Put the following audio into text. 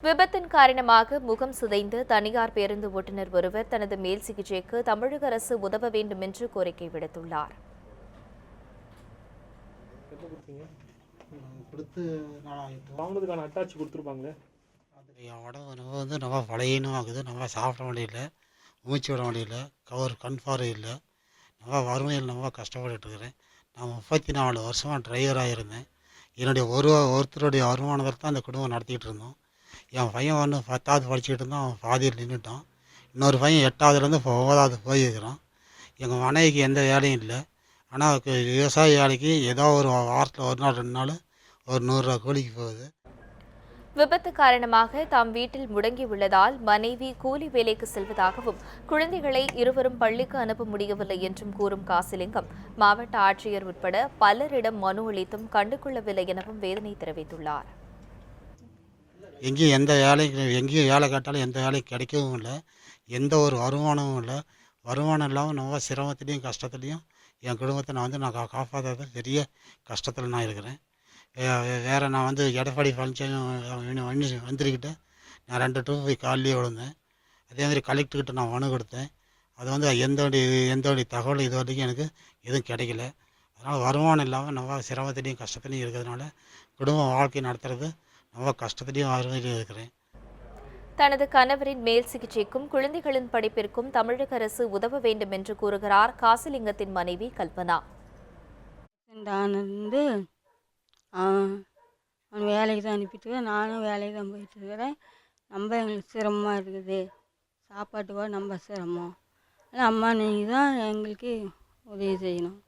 விபத்தின் காரணமாக முகம் சிதைந்த தனியார் பேருந்து ஓட்டுநர் ஒருவர் தனது மேல் சிகிச்சைக்கு தமிழக அரசு உதவ வேண்டும் என்று கோரிக்கை விடுத்துள்ளார். உடம்பு நம்ம பழையனும் நம்ம சாப்பிட முடியல, மூச்சு விட முடியல, கண் பார்வை இல்லை. நம்ம வறுமையில் நம்ம கஷ்டப்பட்டு இருக்கிறேன். நான் 34 வருஷமாக டிரைவராக இருந்தேன். என்னுடைய ஒருத்தருடைய வருமானத்தில் தான் அந்த குடும்பம் நடத்திக்கிட்டு இருந்தோம். என் பையன் ஒன்று 10வது படிச்சுக்கிட்டு இருந்தான், அவன் பாதியில் நின்றுட்டான். இன்னொரு பையன் 8வதுலேருந்து இப்போ 9வது போயிருக்கிறான். எங்கள் மனைவிக்கு எந்த வேலையும் இல்லை. ஆனால் விவசாய வேலைக்கு ஏதோ ஒரு வாரத்தில் ஒரு நாள் 2 நாள் ஒரு 100 ரூபா கூலிக்கு போகுது. விபத்து காரணமாக தாம் வீட்டில் முடங்கியுள்ளதால் மனைவி கூலி வேலைக்கு செல்வதாகவும் குழந்தைகளை இருவரும் பள்ளிக்கு அனுப்ப முடியவில்லை என்றும் கூறும் காசிலிங்கம், மாவட்ட ஆட்சியர் உட்பட பலரிடம் மனு அளித்தும் கண்டுகொள்ளவில்லை எனவும் வேதனை தெரிவித்துள்ளார். எங்கேயும் வேலை கேட்டாலும் எந்த வேலையும் கிடைக்கவும் இல்லை, எந்த ஒரு வருமானமும் இல்லை. வருமானம் இல்லாமல் ரொம்ப சிரமத்துலேயும் கஷ்டத்துலேயும் என் குடும்பத்தை நான் காப்பாற்றாத பெரிய கஷ்டத்தில் நான் இருக்கிறேன். வேறு நான் எடப்பாடி பழனிசாமி வந்துருக்கிட்ட நான் 2 ட்ரிப் போய் காலையிலேயே விழுந்தேன். அதேமாதிரி கலெக்டர்கிட்ட நான் மனு கொடுத்தேன். அது எந்த தகவல் இது வரைக்கும் எனக்கு எதுவும் கிடைக்கல. அதனால் வருமானம் இல்லாமல் நம்ம சிரமத்துலேயும் கஷ்டத்துலேயும் இருக்கிறதுனால குடும்பம் வாழ்க்கை நடத்துறது ரொம்ப கஷ்டத்துலேயும் வறுமையிலையும் இருக்கிறேன். தனது கணவரின் மேல் சிகிச்சைக்கும் குழந்தைகளின் படிப்பிற்கும் தமிழக அரசு உதவ வேண்டும் என்று கூறுகிறார் காசிலிங்கத்தின் மனைவி கல்பனா. அவன் வேலைக்கு தான் அனுப்பிட்டு நானும் வேலைக்கு தான் போயிட்டு இருக்கிறேன். ரொம்ப எங்களுக்கு சிரமமாக இருக்குது. சாப்பாட்டு கூட ரொம்ப சிரமம். அம்மா நீங்கள் தான் எங்களுக்கு உதவி செய்யணும்.